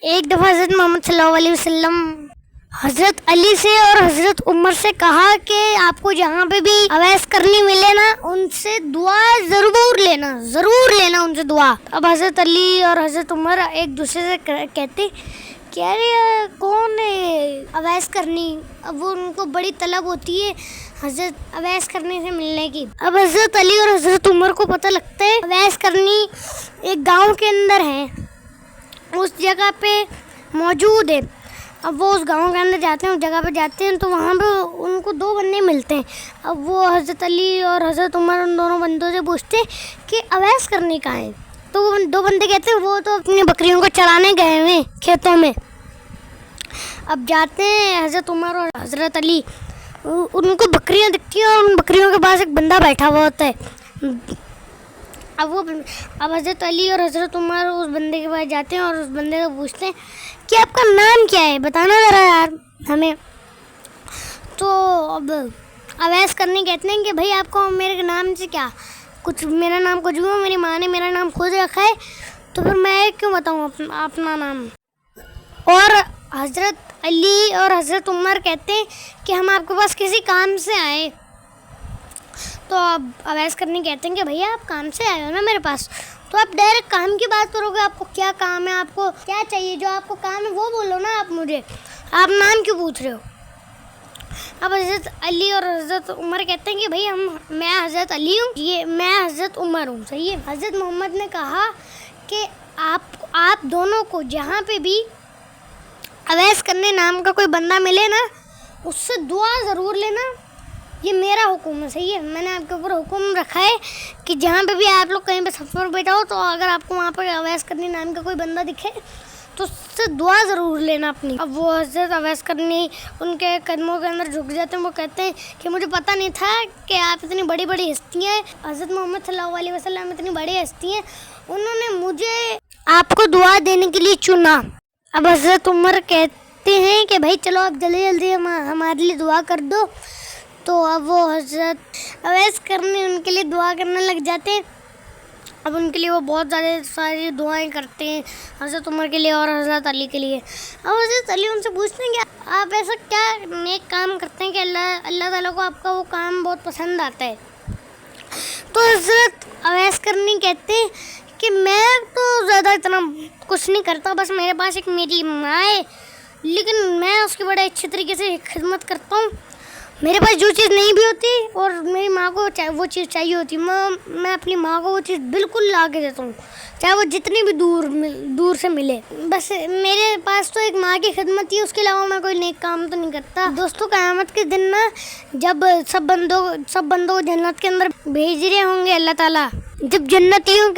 एक दफ़ा हज़रत मोहम्मद सल्लल्लाहु अलैहि वसल्लम हज़रत अली से और हज़रत उमर से कहा कि आपको जहाँ पे भी अवैस करनी मिले ना, उनसे दुआ ज़रूर लेना उनसे दुआ। अब हज़रत अली और हज़रत उमर एक दूसरे से कहते कि अरे कौन है अवैस करनी। अब वो उनको बड़ी तलब होती है हज़रत अवैस करने से मिलने की। अब हज़रत अली और हज़रत उमर को पता लगता है अवैस करनी एक गांव के अंदर है, उस जगह पे मौजूद है। अब वो उस गांव के अंदर जाते हैं, उस जगह पे जाते हैं तो वहाँ पे उनको दो बंदे मिलते हैं। अब वो हज़रत अली और हज़रत उमर उन दोनों बंदों से पूछते हैं कि अवैस करनी कहाँ है। तो वो दो बंदे कहते हैं वो तो अपनी बकरियों को चराने गए हुए खेतों में। अब जाते हैं हज़रत उमर और हज़रत अली, उनको बकरियाँ दिखती हैं और उन बकरियों के पास एक बंदा बैठा हुआ होता है। अब हज़रत अली और हज़रत उमर उस बंदे के पास जाते हैं और उस बंदे से पूछते हैं कि आपका नाम क्या है, बताना ज़रा यार हमें। तो अब अवैस करने कहते हैं कि भाई आपको मेरे नाम से क्या कुछ, मेरा नाम कुछ भी हो, मेरी माँ ने मेरा नाम खुद रखा है तो फिर मैं क्यों बताऊँ अपना नाम। और हज़रत अली और हज़रत उमर कहते हैं कि हम आपके पास किसी काम से आए। तो अब अवैस करने कहते हैं कि भैया आप काम से आए हो ना मेरे पास, तो आप डायरेक्ट काम की बात करोगे, आपको क्या काम है, आपको क्या चाहिए, जो आपको काम है वो बोलो ना आप मुझे, आप नाम क्यों पूछ रहे हो। अब हज़रत अली और हज़रत उमर कहते हैं कि भाई मैं हज़रत अली हूँ, ये मैं हज़रत उमर हूँ, सही है। हज़रत मोहम्मद ने कहा कि आप दोनों को जहाँ पे भी अवैस करने नाम का कोई बंदा मिले ना, उससे दुआ ज़रूर लेना, ये मेरा हुक्म है, सही है। मैंने आपके ऊपर हुक्म रखा है कि जहाँ पे भी आप लोग कहीं पे सफ़र बैठा हो तो अगर आपको वहाँ पर अवैस करनी नाम का कोई बंदा दिखे तो उससे दुआ ज़रूर लेना अपनी। अब वो हज़रत अवैस करनी उनके कदमों के अंदर झुक जाते हैं। वो कहते हैं कि मुझे पता नहीं था कि आप इतनी बड़ी बड़ी हस्तियाँ हैं, हज़रत मोहम्मद सल्लल्लाहु अलैहि वसल्लम इतनी बड़ी हस्ती हैं, उन्होंने मुझे आपको दुआ देने के लिए चुना। अब हज़रत उमर कहते हैं कि भाई चलो आप जल्दी जल्दी हमारे लिए दुआ कर दो। तो अब वो हज़रत अवैस करने उनके लिए दुआ करने लग जाते हैं। अब उनके लिए वो बहुत सारी दुआएं करते हैं, हज़रत उमर के लिए और हज़रत अली के लिए। अब हज़रत अली उनसे पूछते हैं कि आप ऐसा क्या नेक काम करते हैं कि अल्लाह ताला को आपका वो काम बहुत पसंद आता है। तो हज़रत अवैस करनी कहते हैं कि मैं तो ज़्यादा इतना कुछ नहीं करता, बस मेरे पास एक मेरी माँ है, लेकिन मैं उसकी बड़े अच्छे तरीके से खिदमत करता हूँ। मेरे पास जो चीज़ नहीं भी होती और मेरी माँ को वो चीज़ चाहिए होती, मैं अपनी माँ को वो चीज़ बिल्कुल ला के देता हूँ, चाहे वो जितनी भी दूर से मिले। बस मेरे पास तो एक माँ की खिदमत ही, उसके अलावा मैं कोई नेक काम तो नहीं करता। दोस्तों क़यामत के दिन ना, जब सब बंदों को जन्नत के अंदर भेज रहे होंगे अल्लाह ताला, जब जन्नतियों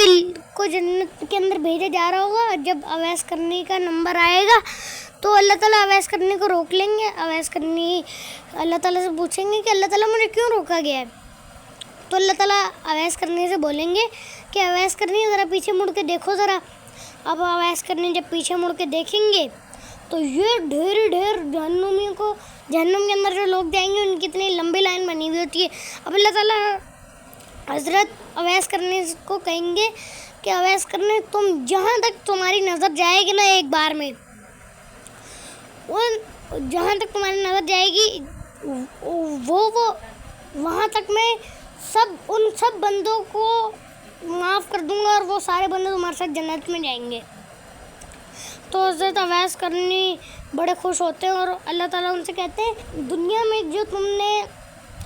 को जन्नत के अंदर भेजा जा रहा होगा, जब अवैस करने का नंबर आएगा तो अल्लाह ताला अवैस करने को रोक लेंगे। अवैस करनी अल्लाह ताला से पूछेंगे कि अल्लाह ताला मुझे क्यों रोका गया है। तो अल्लाह ताला अवैस करने से बोलेंगे कि अवैस करनी ज़रा पीछे मुड़ के देखो ज़रा। अब अवैस करनी जब पीछे मुड़ के देखेंगे तो ये ढेर जहन्नुमियों को, जहन्नुम के अंदर जो लोग जाएंगे उनकी इतनी लंबी लाइन बनी हुई होती है। अब अल्लाह ताला हज़रत अवैस करने को कहेंगे कि अवैस करने तुम जहाँ तक तुम्हारी नज़र जाएगी ना, एक बार में जहाँ तक तुम्हारी नज़र जाएगी वो वहाँ तक मैं उन सब बंदों को माफ़ कर दूँगा और वो सारे बंदे तुम्हारे साथ जन्नत में जाएंगे। तो हज़रत अवैस करनी बड़े खुश होते हैं और अल्लाह ताला उनसे कहते हैं दुनिया में जो तुमने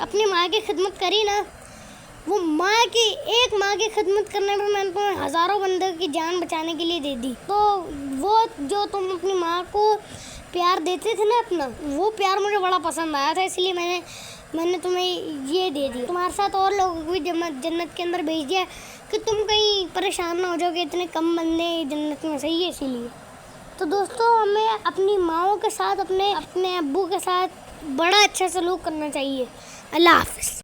अपनी माँ की खिदमत करी ना, वो एक माँ की खिदमत करने पर मैंने तुम्हें हज़ारों बंदों की जान बचाने के लिए दे दी। तो वो जो तुम अपनी माँ को प्यार देते थे ना अपना, वो प्यार मुझे बड़ा पसंद आया था, इसलिए मैंने तुम्हें ये दे दिया। तुम्हारे साथ और लोगों को भी जन्नत के अंदर भेज दिया कि तुम कहीं परेशान ना हो जाओगे, इतने कम बंदे जन्नत में, सही है। इसीलिए तो दोस्तों हमें अपनी माँओं के साथ, अपने अब्बू के साथ बड़ा अच्छा सलूक करना चाहिए। अल्लाह हाफ़िज़।